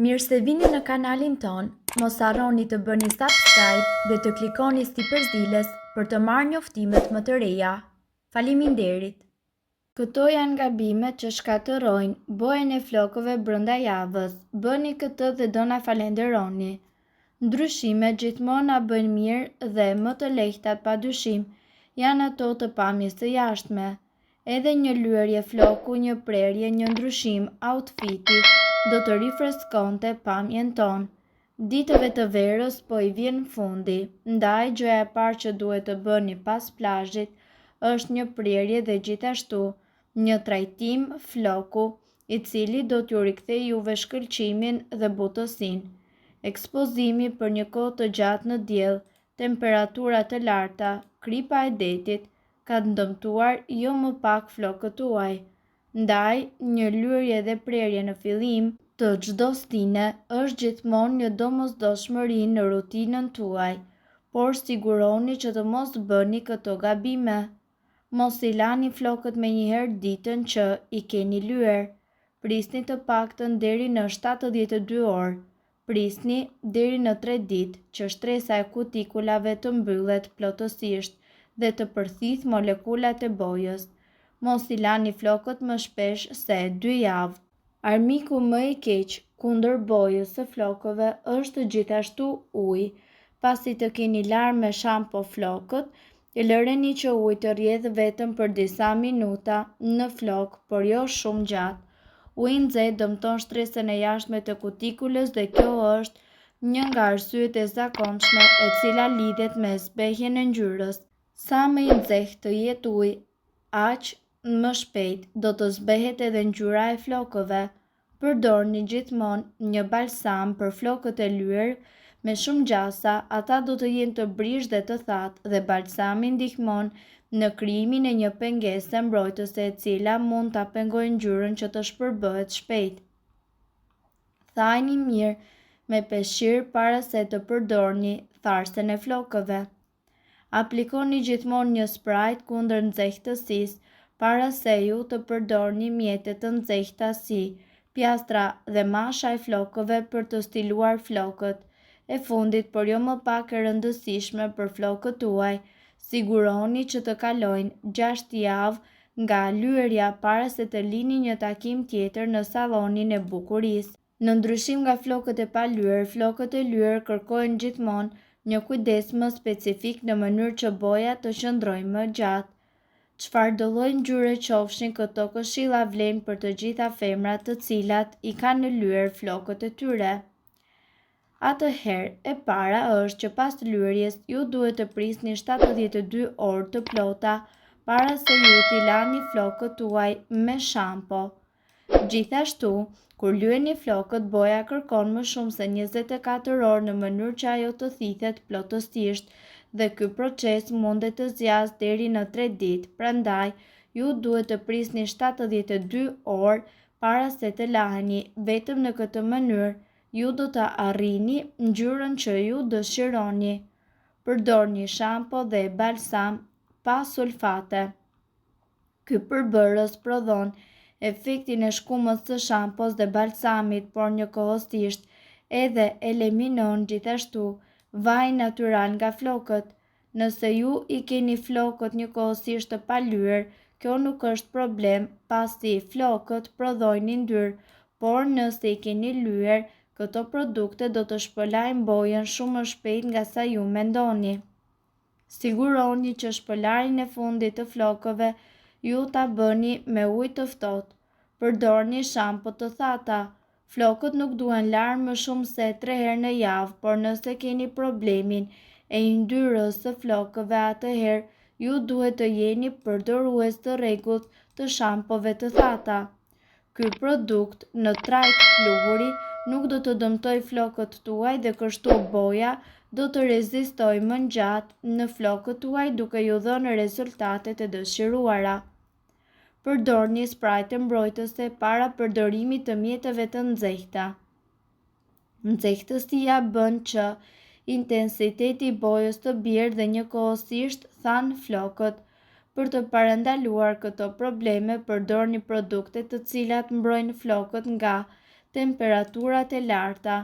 Mirë se vini në kanalin ton, mos harroni të bëni subscribe dhe të klikoni si përzdiles për të marrë njoftimet më të reja. Faleminderit! Këto janë gabimet që shkatërrojnë bojën e flokëve brenda javës. Bëni këtë dhe do na falenderoni. Ndryshimet gjithmonë na bëjnë mirë dhe më të lehtat padyshim janë ato të pamjes së jashtme. Edhe një lyerje floku, një prerje, një ndryshim outfiti do të rifreskonte pamjen tonë. Ditëve të verës po i vjen fundi, ndaj gjëja e parë që duhet të bëni pas plazhit është një prerje dhe gjithashtu një trajtim floku, i cili do t'ju rikthejë juve shkëlqimin dhe butësinë. Ekspozimi për një kohë të gjatë në diell, temperatura të larta, kripa e detit, ka dëmtuar jo më pak flokët tuaj. Ndaj, një lyerje dhe prerje në fillim të çdo stine është gjithmonë një domosdoshmëri në rutinën tuaj, por siguroni që të mos bëni këto gabime. Mos I lani flokët menjëherë ditën që I keni lyer. Prisni të paktën deri në 72 orë. Prisni deri në 3 ditë që shtresa e kutikulave të mbyllet plotësisht dhe të përthith molekulat e bojës. Mos I lani flokët më shpesh se 2 javë. Armiku më I keq kundër bojës së flokëve është gjithashtu uji. Pasi të keni larë me shampo flokët, lëreni që uji të rrjedhë vetëm për disa minuta në flok, por jo shumë gjatë. Uji I nxehtë dëmton shtresën e jashtme të kutikulës dhe kjo është një nga arsyet e zakonshme e cila lidhet me zbehjen e ngjyrës. Sa më I nxehtë të jetë uji, aq më shpejt do të zbehet edhe ngjyra e flokëve. Përdorni gjithmonë një balsam për flokët e lyer me shumë gjasa, ata do të jenë të brishtë dhe të thatë dhe balsami ndihmon në krijimin e një pengese mbrojtëse e cila mund ta pengojë ngjyrën që të shpërbëhet shpejt. Thajini mirë me peshqir para se të përdorni tharsen e flokëve. Aplikoni gjithmonë një spraj kundër nxehtësisë para se ju të përdorni mjete të nxehta si pjastra dhe masha e flokëve për të stiluar flokët. E fundit, por jo më pak e rëndësishme për flokët tuaj, siguroni që të kalojnë 6 javë nga lyerja para se të lini një takim tjetër në sallonin e bukurisë. Në ndryshim nga flokët e palyer, flokët e lyer kërkojnë gjithmonë një kujdes më specifik në mënyrë që boja të qëndrojë më gjatë. Çfarë do lloj ngjyre qofshin, këto këshilla vlen për të gjitha femrat të cilat I kanë lyer flokët e tyre. Atëherë, e para është që pas lyerjes ju duhet të prisni 72 orë të plota para se ju t'i lani flokët tuaj me shampo. Gjithashtu, kur lyeni flokët, boja kërkon më shumë se 24 orë në mënyrë që ajo të thithet plotësisht dhe ky proces mundet të zgjasë deri në 3 ditë. Prandaj, ju duhet të prisni 72 orë para se të laheni. Vetëm në këtë mënyrë ju do të arrini ngjyrën që ju dëshironi. Përdorni shampo dhe balsam pa sulfate. Ky përbërës prodhon efektin e shkumës së shampos dhe balsamit, por njëkohësisht edhe eliminon gjithashtu vaj natyral nga flokët. Nëse ju I keni flokët njëkohësisht të palyer, kjo nuk është problem pasi flokët prodhojnë yndyrë, por nëse I keni lyer, këto produkte do të shpëlajnë bojën shumë më shpejt nga sa ju mendoni. Siguroni që shpëlarjen e fundit të flokëve ju ta bëni me ujë të ftohtë. Përdorni shampo të thata. Flokët nuk duhen larë më shumë se 3 herë në javë, por nëse keni problemin e yndyrës së flokëve, atëherë ju duhet të jeni përdorues të rregullt të shampove të thata. Ky produkt në trajt pluhuri nuk do të dëmtojë flokët tuaj dhe kështu boja do të rezistojë më gjatë në flokët tuaj duke ju dhënë rezultatet e dëshiruara. Përdorni sprajtë mbrojtëse para përdorimit të mjeteve të nxehta. Nxehtësia bën që intensiteti I bojës të bjerë dhe njëkohësisht than flokët. Për të parandaluar këto probleme, përdorni produkte të cilat mbrojnë flokët nga temperaturat e larta.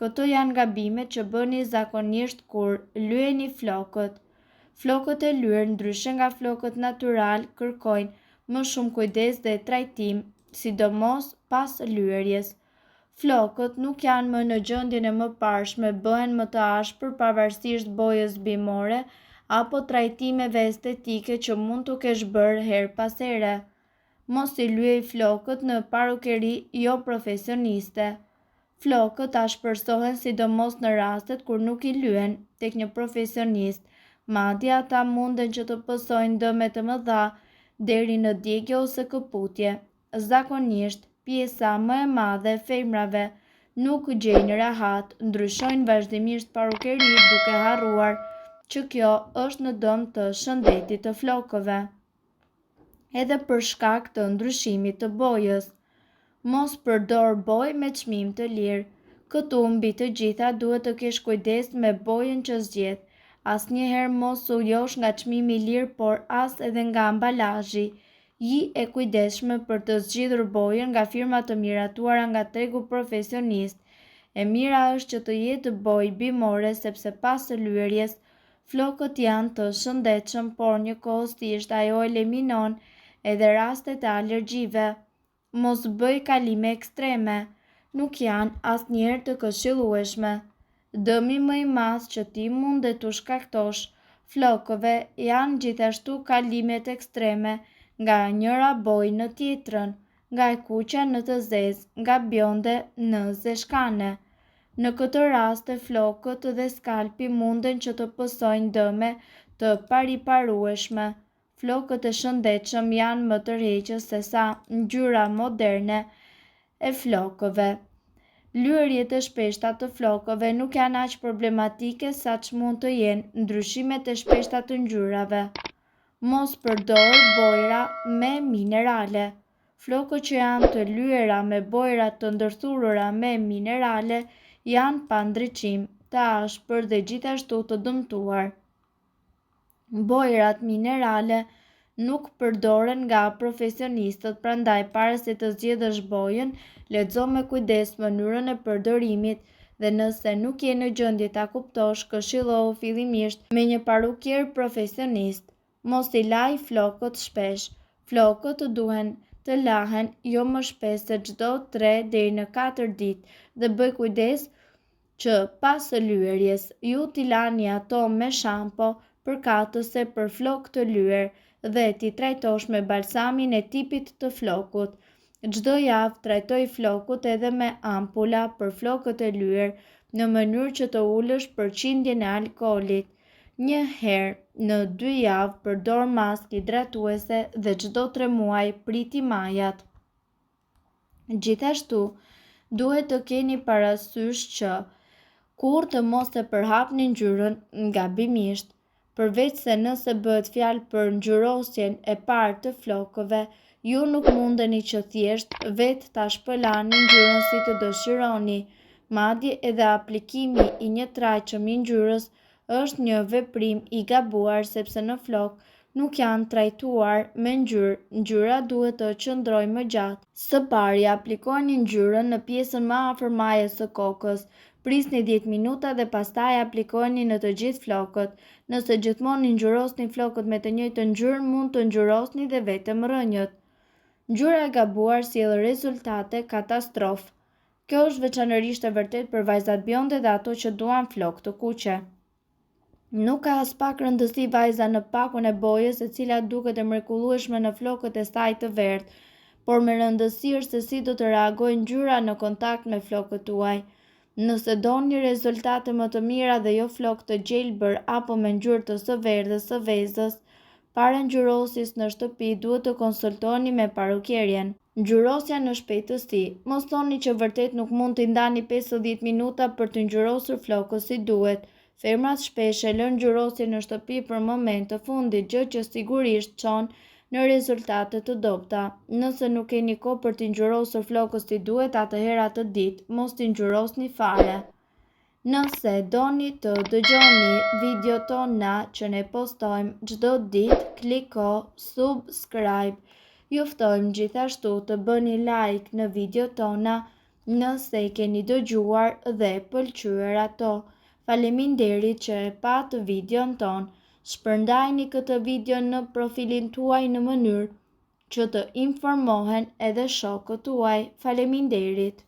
Këto janë gabimet që bëni zakonisht kur lyeni flokët. Flokët e lyer, ndryshe nga flokët natyral, kërkojnë më shumë kujdes dhe trajtim, sidomos pas lyerjes. Flokët nuk janë më në gjendjen e mëparshme, bëhen më të ashpër pavarësisht bojës bimore apo trajtimeve estetike që mund t'u kesh bërë her pas here. Mos i lyej flokët në parukeri jo profesioniste. Flokët ashpërsohen sidomos në rastet kur nuk i lyen tek një profesionist, madje ata munden që të pësojnë dëme të mëdha deri në djegje ose këputje. Zakonisht, pjesa më e madhe e femrave nuk gjejnë rahat, ndryshojnë vazhdimisht parukeritë duke harruar që kjo është në dëm të shëndetit të flokëve. Edhe për shkak të ndryshimit të bojës. Mos përdor bojë me çmim të lirë. Këtu mbi të gjitha duhet të kesh kujdes me bojën që zgjedh. Asnjëherë mos u josh nga çmimi i lirë, por as edhe nga ambalazhi. Ji e kujdesshme për të zgjidhur bojën nga firma të miratuara nga tregu profesionist. E mira është që të jetë bojë bimore sepse pas së lyerjes flokët janë të shëndetshëm, por njëkohësisht ajo eliminon edhe rastet e alergjive. Mos bëj kalime ekstreme, nuk janë asnjëherë të këshillueshme. Dëmi më i madh që ti mundet t'u shkaktosh flokëve janë gjithashtu kalimet ekstreme nga njëra bojë në tjetrën, nga e kuqja në të zezë, nga bjonde në zeshkane. Në këtë raste flokët dhe skalpi munden që të pësojnë dëme të pariparueshme. Flokët e shëndetshëm janë më të rreqës se sa ngjyra moderne e flokëve. Lyerjet e shpeshta të flokëve nuk janë aq problematike saç mund të jenë ndryshimet e shpeshta të ngjyrave. Mos përdor bojra me minerale. Flokët që janë të lyera me bojra të ndërthurura me minerale janë pa ndriçim, të ashpër dhe gjithashtu të dëmtuar. Bojrat minerale nuk përdoren nga profesionistët, prandaj para se të zgjedhësh bojën, lexo me kujdes mënyrën e përdorimit dhe nëse nuk je në gjendje ta kuptosh, këshillohu fillimisht me një parukier profesionist. Mos i laj flokët shpesh. Flokët duhen të lahen jo më shpesh se çdo 3 deri në 4 ditë dhe bëj kujdes që pas së lyerjes ju t'i lani ato me shampo përkatëse për flokë të lyer dhe t'i trajtosh me balsamin e tipit të flokut. Çdo javë trajtoj flokut edhe me ampulla për flokët e lyer në mënyrë që të ulësh përqindjen e alkoolit. Një herë në 2 javë përdor maskë hidratuese dhe çdo 3 muaj priti majat. Gjithashtu, duhet të keni parasysh që kur të mos e përhapni ngjyrën gabimisht. Përveç se nëse bëhet fjalë për ngjyrosjen e parë të flokëve, ju nuk mundeni që thjesht vetë ta shpëlani ngjyrën si të dëshironi. Madje edhe aplikimi i një trajçëm i ngjyrës është një veprim i gabuar sepse në flokë nuk janë trajtuar me ngjyrë. Ngjyra duhet të qëndrojë më gjatë. Së pari aplikoni ngjyrën në pjesën më afër majës së kokës. Prisni 10 minuta dhe pastaj aplikojeni në të gjithë flokët. Nëse gjithmonë ngjyrosni flokët me të njëjtën ngjyrë, mund të ngjyrosni dhe vetëm rrënjët. Ngjyra e gabuar sjell rezultate katastrofë. Kjo është veçanërisht e vërtetë për vajzat bjonde dhe ato që duan flokë të kuqe. Nuk ka as pak rëndësi vajza në pakun e bojës, e cila duket e mrekullueshme në flokët e saj të verdhë, por me rëndësi është se si do të reagojë ngjyra në kontakt me flokët tuaj. Nëse doni rezultate më të mira dhe jo flokë të gjelbër apo me ngjyrë të së verdhës së vezës, para ngjyrosjes në shtëpi duhet të konsultoni me parukierjen. Ngjyrosja në shpejtësi. Mos thoni që vërtet nuk mund t'i ndani 50 minuta për të ngjyrosur flokët si duhet. Femrat shpesh e lënë ngjyrosjen në shtëpi për moment të fundit, gjë që sigurisht çon në rezultate të dobta. Nëse nuk keni kohë për t'i ngjyrosur flokët si duhet, atëherë atë ditë mos t'i ngjyrosni fare. Nëse doni të dëgjoni videot tona që ne postojmë çdo ditë, kliko subscribe. Ju ftojmë gjithashtu të bëni like në videot tona Nëse i keni dëgjuar dhe pëlqyer ato, faleminderit që e patë videon ton. Shpërndajni këtë video në profilin tuaj në mënyrë që të informohen edhe shokët tuaj. Faleminderit.